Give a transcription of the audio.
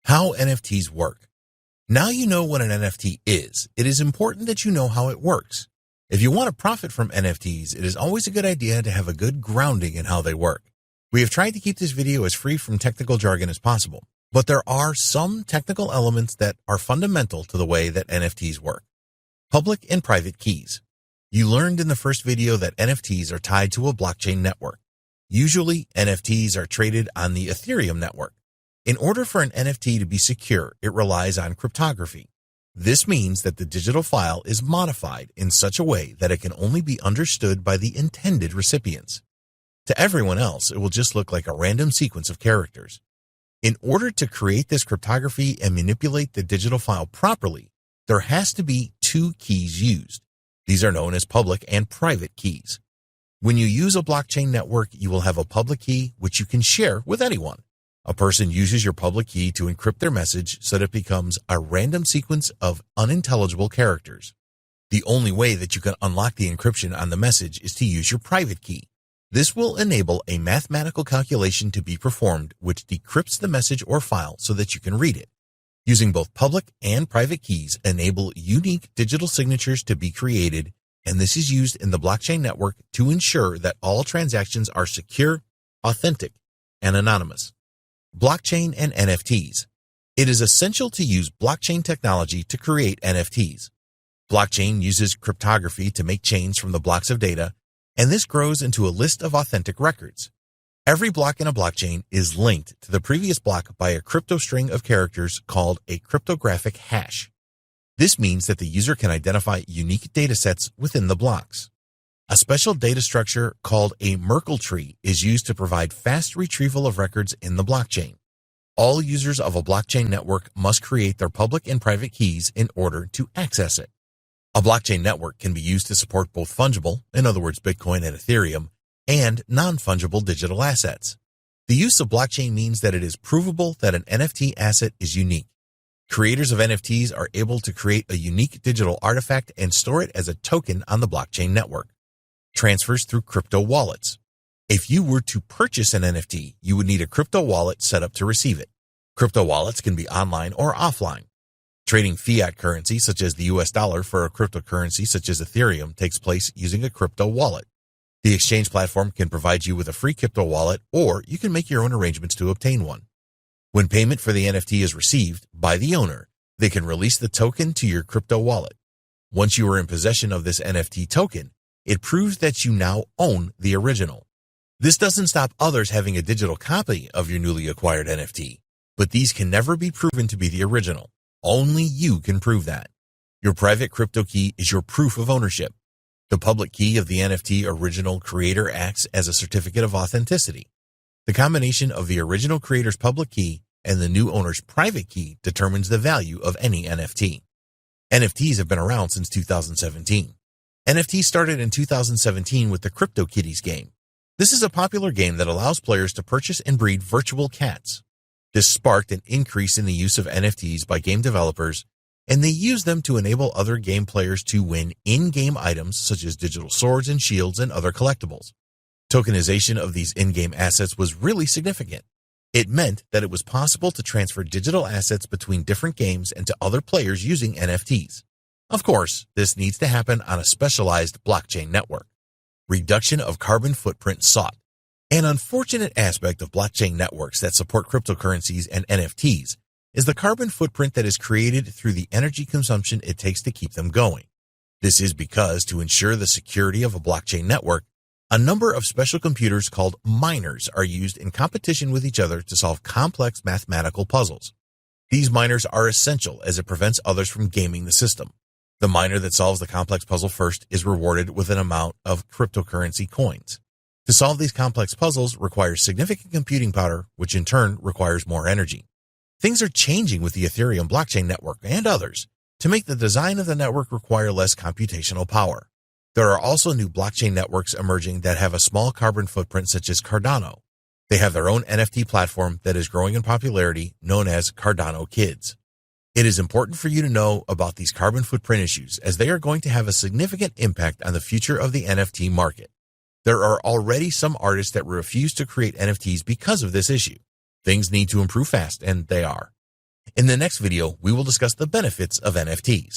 How NFTs work. Now you know what an NFT is. It is important that you know how it works. If you want to profit from NFTs, it is always a good idea to have a good grounding in how they work. We have tried to keep this video as free from technical jargon as possible, but there are some technical elements that are fundamental to the way that NFTs work. Public and private keys. You learned in the first video that NFTs are tied to a blockchain network. Usually, NFTs are traded on the Ethereum network. In order for an NFT to be secure, it relies on cryptography. This means that the digital file is modified in such a way that it can only be understood by the intended recipients. To everyone else, it will just look like a random sequence of characters. In order to create this cryptography and manipulate the digital file properly, there has to be two keys used. These are known as public and private keys. When you use a blockchain network, you will have a public key which you can share with anyone. A person uses your public key to encrypt their message so that it becomes a random sequence of unintelligible characters. The only way that you can unlock the encryption on the message is to use your private key. This will enable a mathematical calculation to be performed which decrypts the message or file so that you can read it. Using both public and private keys enable unique digital signatures to be created, and this is used in the blockchain network to ensure that all transactions are secure, authentic, and anonymous. Blockchain and NFTs. It is essential to use blockchain technology to create NFTs. Blockchain uses cryptography to make chains from the blocks of data, and this grows into a list of authentic records. Every block in a blockchain is linked to the previous block by a crypto string of characters called a cryptographic hash. This means that the user can identify unique data sets within the blocks. A special data structure called a Merkle tree is used to provide fast retrieval of records in the blockchain. All users of a blockchain network must create their public and private keys in order to access it. A blockchain network can be used to support both fungible, in other words Bitcoin and Ethereum, and non-fungible digital assets. The use of blockchain means that it is provable that an NFT asset is unique. Creators of NFTs are able to create a unique digital artifact and store it as a token on the blockchain network. Transfers through crypto wallets. If you were to purchase an NFT, you would need a crypto wallet set up to receive it. Crypto wallets can be online or offline. Trading fiat currency such as the US dollar for a cryptocurrency such as Ethereum takes place using a crypto wallet. The exchange platform can provide you with a free crypto wallet, or you can make your own arrangements to obtain one. When payment for the NFT is received by the owner, they can release the token to your crypto wallet. Once you are in possession of this NFT token, it proves that you now own the original. This doesn't stop others having a digital copy of your newly acquired NFT, but these can never be proven to be the original. Only you can prove that. Your private crypto key is your proof of ownership. The public key of the NFT original creator acts as a certificate of authenticity. The combination of the original creator's public key and the new owner's private key determines the value of any NFT. NFTs have been around since 2017. NFTs started in 2017 with the CryptoKitties game. This is a popular game that allows players to purchase and breed virtual cats. This sparked an increase in the use of NFTs by game developers, and they use them to enable other game players to win in-game items such as digital swords and shields and other collectibles. Tokenization of these in-game assets was really significant. It meant that it was possible to transfer digital assets between different games and to other players using NFTs. Of course, this needs to happen on a specialized blockchain network. Reduction of carbon footprint sought. An unfortunate aspect of blockchain networks that support cryptocurrencies and NFTs is the carbon footprint that is created through the energy consumption it takes to keep them going. This is because to ensure the security of a blockchain network, a number of special computers called miners are used in competition with each other to solve complex mathematical puzzles. These miners are essential as it prevents others from gaming the system. The miner that solves the complex puzzle first is rewarded with an amount of cryptocurrency coins. To solve these complex puzzles requires significant computing power, which in turn requires more energy. Things are changing with the Ethereum blockchain network and others to make the design of the network require less computational power. There are also new blockchain networks emerging that have a small carbon footprint such as Cardano. They have their own NFT platform that is growing in popularity known as Cardano Kids. It is important for you to know about these carbon footprint issues as they are going to have a significant impact on the future of the NFT market. There are already some artists that refuse to create NFTs because of this issue. Things need to improve fast, and they are. In the next video, we will discuss the benefits of NFTs.